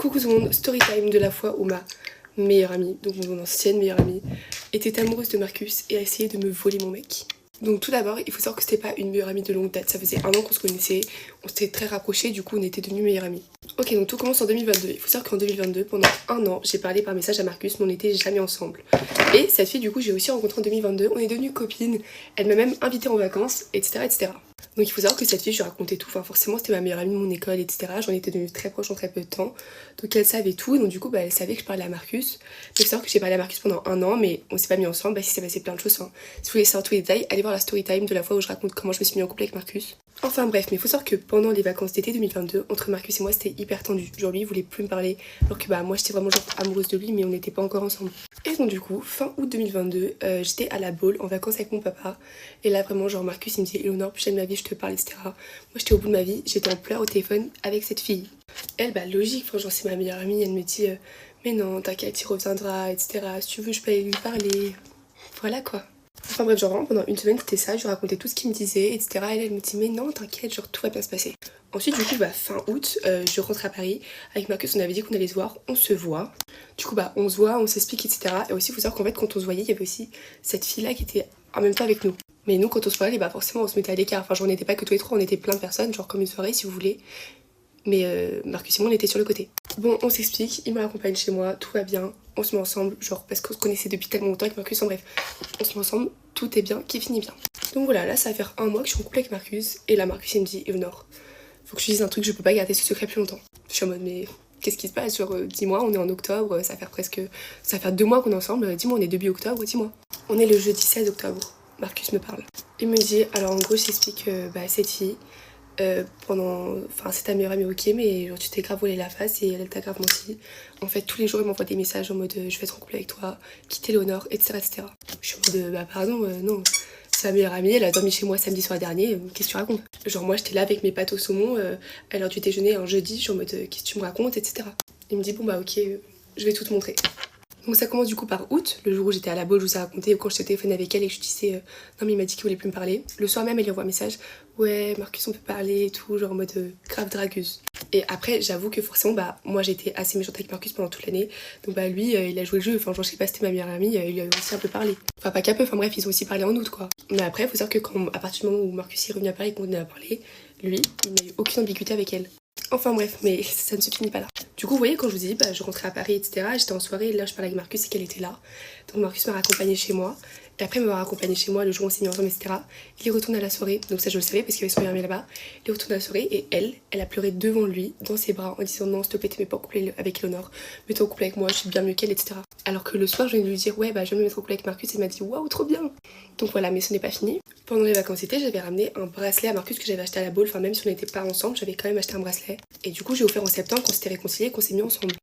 Coucou tout le monde, story time de la fois où ma meilleure amie, donc mon ancienne meilleure amie, était amoureuse de Marcus et a essayé de me voler mon mec. Donc tout d'abord, il faut savoir que c'était pas une meilleure amie de longue date, ça faisait 1 an qu'on se connaissait, on s'était très rapprochés, du coup on était devenus meilleures amies. Ok, donc tout commence en 2022. Il faut savoir qu'en 2022, pendant 1 an, j'ai parlé par message à Marcus, mais on n'était jamais ensemble. Et cette fille, du coup, j'ai aussi rencontré en 2022, on est devenues copines, elle m'a même invitée en vacances, etc., etc. Donc il faut savoir que cette fille, je lui racontais tout, enfin forcément c'était ma meilleure amie de mon école, etc. J'en étais devenue très proche en très peu de temps. Donc elle savait tout, donc du coup elle savait que je parlais à Marcus. Mais il faut savoir que j'ai parlé à Marcus pendant 1 an, mais on s'est pas mis ensemble, parce qu'il s'est passé plein de choses. Hein. Si vous voulez savoir tous les détails, allez voir la story time de la fois où je raconte comment je me suis mis en couple avec Marcus. Enfin bref, mais il faut savoir que pendant les vacances d'été 2022, entre Marcus et moi c'était hyper tendu. Genre lui il voulait plus me parler, alors que moi j'étais vraiment genre amoureuse de lui, mais on n'était pas encore ensemble. Et donc du coup, fin août 2022, j'étais à la Baule en vacances avec mon papa. Et là vraiment genre Marcus il me disait Éléonore, plus jamais de ma vie je te parle, etc. Moi j'étais au bout de ma vie, j'étais en pleurs au téléphone avec cette fille. Elle logique, genre c'est ma meilleure amie, elle me dit mais non t'inquiète il reviendra, etc. Si tu veux je peux aller lui parler. Voilà quoi. Enfin bref, genre pendant une semaine c'était ça, je lui racontais tout ce qu'il me disait, etc. Et elle me dit mais non t'inquiète, genre tout va bien se passer. Ensuite du coup fin août, je rentre à Paris. Avec Marcus on avait dit qu'on allait se voir, on se voit. Du coup on se voit, on s'explique, etc. Et aussi il faut savoir qu'en fait quand on se voyait, il y avait aussi cette fille là qui était en même temps avec nous. Mais nous quand on se parlait, forcément on se mettait à l'écart. Enfin genre on n'était pas que tous les trois, on était plein de personnes, genre comme une soirée si vous voulez. Mais Marcus et moi on était sur le côté. Bon on s'explique, il me raccompagne chez moi, tout va bien. On se met ensemble, genre parce qu'on se connaissait depuis tellement longtemps avec Marcus, en bref. On se met ensemble, tout est bien, qui finit bien. Donc voilà, là ça va faire 1 mois que je suis en couple avec Marcus. Et là Marcus il me dit Éléonore, faut que je te dise un truc, je peux pas garder ce secret plus longtemps. Je suis en mode mais qu'est-ce qui se passe? Genre dis-moi, on est en octobre, ça va faire 2 mois qu'on est ensemble, dis-moi on est début octobre, dis-moi. On est le jeudi 16 octobre, Marcus me parle. Il me dit, alors en gros j'explique cette fille, c'est ta meilleure amie ok mais genre tu t'es grave volé la face et elle t'a grave menti. En fait tous les jours elle m'envoie des messages en mode je vais être en couple avec toi, quitter Éléonore, etc., etc. Je suis en mode pardon non, c'est ma meilleure amie, elle a dormi chez moi samedi soir dernier, qu'est-ce que tu racontes? Genre moi j'étais là avec mes pâtes au saumon à l'heure du déjeuner un jeudi, je suis en mode qu'est-ce que tu me racontes, etc. Il me dit bon ok je vais tout te montrer. Donc ça commence du coup par août, le jour où j'étais à la Baule, je vous ai raconté, quand j'étais au téléphone avec elle et que je disais non mais il m'a dit qu'il voulait plus me parler. Le soir même elle lui envoie un message, ouais Marcus on peut parler et tout, genre en mode grave dragueuse. Et après j'avoue que forcément moi j'étais assez méchante avec Marcus pendant toute l'année, donc lui il a joué le jeu, enfin genre je sais pas c'était ma meilleure amie, il lui a aussi un peu parlé. Enfin pas qu'un peu, enfin bref ils ont aussi parlé en août quoi. Mais après il faut savoir que à partir du moment où Marcus est revenu à Paris et qu'on a parlé, lui il n'a eu aucune ambiguïté avec elle. Enfin bref, mais ça ne se finit pas là. Du coup, vous voyez, quand je vous ai dit, je rentrais à Paris, etc., j'étais en soirée, et là je parlais avec Marcus et qu'elle était là. Donc Marcus m'a raccompagnée chez moi. Et après m'avoir raccompagnée chez moi, le jour où on s'est mis ensemble, etc., il est retourné à la soirée. Donc ça je le savais parce qu'il y avait son meilleur ami là-bas. Il est retourné à la soirée et elle a pleuré devant lui, dans ses bras, en disant non, s'il te plaît, t'es pas en couple avec Éléonore, mets-toi en couple avec moi, je suis bien mieux qu'elle, etc. Alors que le soir, je viens de lui dire, ouais, je vais me mettre en couple avec Marcus, et il m'a dit, waouh, trop bien. Donc voilà, mais ce n'est pas fini. Pendant les vacances d'été, j'avais ramené un bracelet à Marcus que j'avais acheté à la Baule, enfin même si on n'était pas ensemble, j'avais quand même acheté un bracelet. Et du coup, j'ai offert en septembre, qu'on s'était réconciliés, qu'on s'est mis ensemble.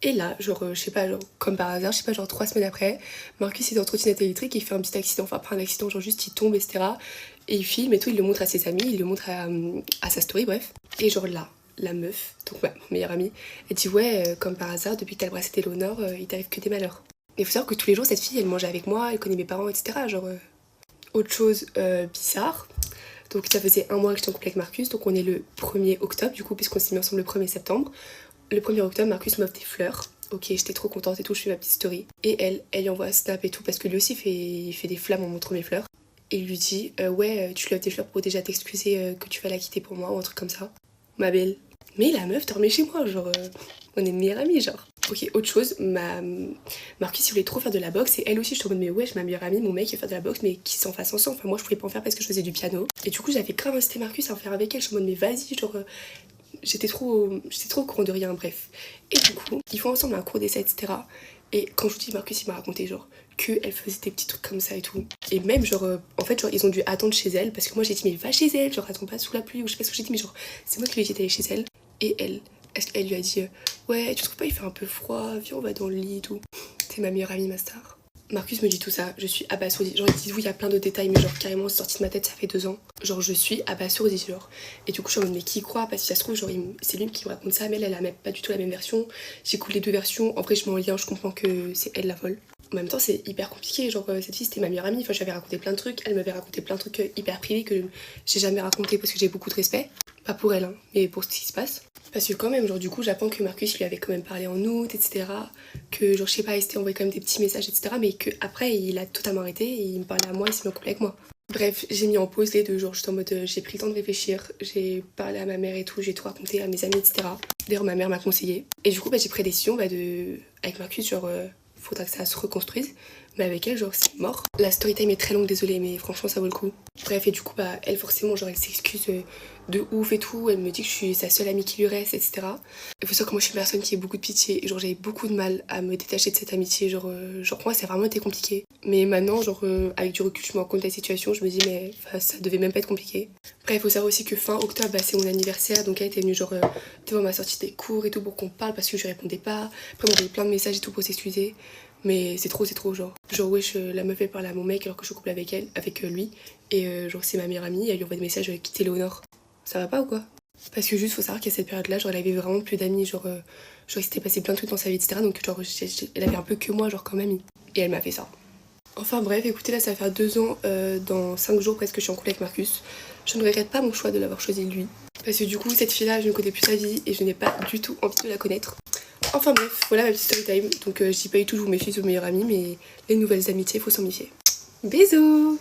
Et là, genre, je sais pas, genre, comme par hasard, je sais pas, genre 3 semaines après, Marcus est en trottinette électrique, il fait un petit accident, enfin pas un accident, genre juste il tombe, etc. Et il filme et tout, il le montre à ses amis, il le montre à sa story, bref. Et genre là, la meuf, donc ma meilleure amie, elle dit ouais, comme par hasard, depuis que t'as le bracelet Éléonore, il t'arrive que des malheurs. Et il faut savoir que tous les jours, cette fille, elle mangeait avec moi, elle connaît mes parents, etc. Genre, autre chose bizarre. Donc ça faisait 1 mois que j'étais en couple avec Marcus, donc on est le 1er octobre du coup, puisqu'on s'est mis ensemble le 1er septembre. Le 1er octobre, Marcus m'offre des fleurs. Ok, j'étais trop contente et tout, je fais ma petite story. Et elle lui envoie un snap et tout, parce que lui aussi il fait des flammes en montrant mes fleurs. Et il lui dit, ouais, tu lui offres des fleurs pour déjà t'excuser que tu vas la quitter pour moi, ou un truc comme ça. Ma belle. Mais la meuf dormait chez moi, genre, on est meilleure amie, genre. Ok, autre chose, Marcus il voulait trop faire de la boxe et elle aussi je suis en mode mais wesh ma meilleure amie, mon mec il veut faire de la boxe mais qu'ils s'en fassent ensemble. Enfin moi je pouvais pas en faire parce que je faisais du piano. Et du coup j'avais grave incité Marcus à en faire avec elle, je suis en mode mais vas-y, genre j'étais trop au courant de rien, bref. Et du coup ils font ensemble un cours d'essai, etc. Et quand je vous dis Marcus il m'a raconté genre qu'elle faisait des petits trucs comme ça et tout. Et même genre en fait genre ils ont dû attendre chez elle parce que moi j'ai dit mais va chez elle, genre attends pas sous la pluie ou je sais pas ce que j'ai dit mais genre c'est moi qui lui ai dit d'aller chez elle. Et elle lui a dit ouais tu trouves pas il fait un peu froid, viens on va dans le lit et tout. T'es ma meilleure amie ma star. Marcus me dit tout ça, je suis abasourdie. Genre il dit oui il y a plein de détails mais genre carrément c'est sorti de ma tête ça fait 2 ans. Genre je suis abasourdie genre. Et du coup je suis en mode mais qui croit parce que ça se trouve genre c'est lui qui me raconte ça mais elle a même pas du tout la même version. J'écoute les 2 versions, en vrai je mets en lien, je comprends que c'est elle la folle. En même temps c'est hyper compliqué, genre cette fille c'était ma meilleure amie, enfin j'avais raconté plein de trucs, elle m'avait raconté plein de trucs hyper privés que j'ai jamais raconté parce que j'ai beaucoup de respect. Pas pour elle hein, mais pour ce qui se passe. Parce que quand même, genre du coup, j'apprends que Marcus lui avait quand même parlé en août, etc. Que genre je sais pas, il s'était envoyé quand même des petits messages, etc. Mais que après il a totalement arrêté et il me parlait à moi, il s'est mis en couple avec moi. Bref, j'ai mis en pause les 2 jours, j'étais en mode j'ai pris le temps de réfléchir, j'ai parlé à ma mère et tout, j'ai tout raconté à mes amis, etc. D'ailleurs ma mère m'a conseillé. Et du coup j'ai pris la décision avec Marcus, genre faudra que ça se reconstruise. Mais avec elle, genre, c'est mort. La story time est très longue, désolée, mais franchement, ça vaut le coup. Bref, et du coup, elle, forcément, genre, elle s'excuse de ouf et tout. Elle me dit que je suis sa seule amie qui lui reste, etc. Il faut savoir que moi, je suis une personne qui a beaucoup de pitié. Et genre, j'avais beaucoup de mal à me détacher de cette amitié. Genre pour moi, ça a vraiment été compliqué. Mais maintenant, genre, avec du recul, je me rends compte de la situation. Je me dis, mais ça devait même pas être compliqué. Bref, il faut savoir aussi que fin octobre, c'est mon anniversaire. Donc, elle était venue, genre, devant ma sortie des cours et tout pour qu'on parle parce que je répondais pas. Après, on avait plein de messages et tout pour s'excuser. Mais c'est trop, genre. Genre, wesh, la meuf elle parle à mon mec alors que je suis couple avec lui. Et genre, c'est ma meilleure amie, elle lui envoie des messages quitter Léonore. Ça va pas ou quoi? Parce que juste, faut savoir qu'à cette période-là, genre, elle avait vraiment plus d'amis. Genre, il s'était passé plein de trucs dans sa vie, etc. Donc, genre, elle avait un peu que moi, genre, comme amie. Et elle m'a fait ça. Enfin, bref, écoutez, là, ça va faire 2 ans, dans 5 jours presque, que je suis en couple avec Marcus. Je ne regrette pas mon choix de l'avoir choisi lui. Parce que du coup, cette fille-là, je ne connais plus sa vie et je n'ai pas du tout envie de la connaître. Enfin bref, voilà ma petite story time. Donc je dis pas du tout, je vous méfie de vos meilleurs amis, mais les nouvelles amitiés, faut s'en méfier. Bisous!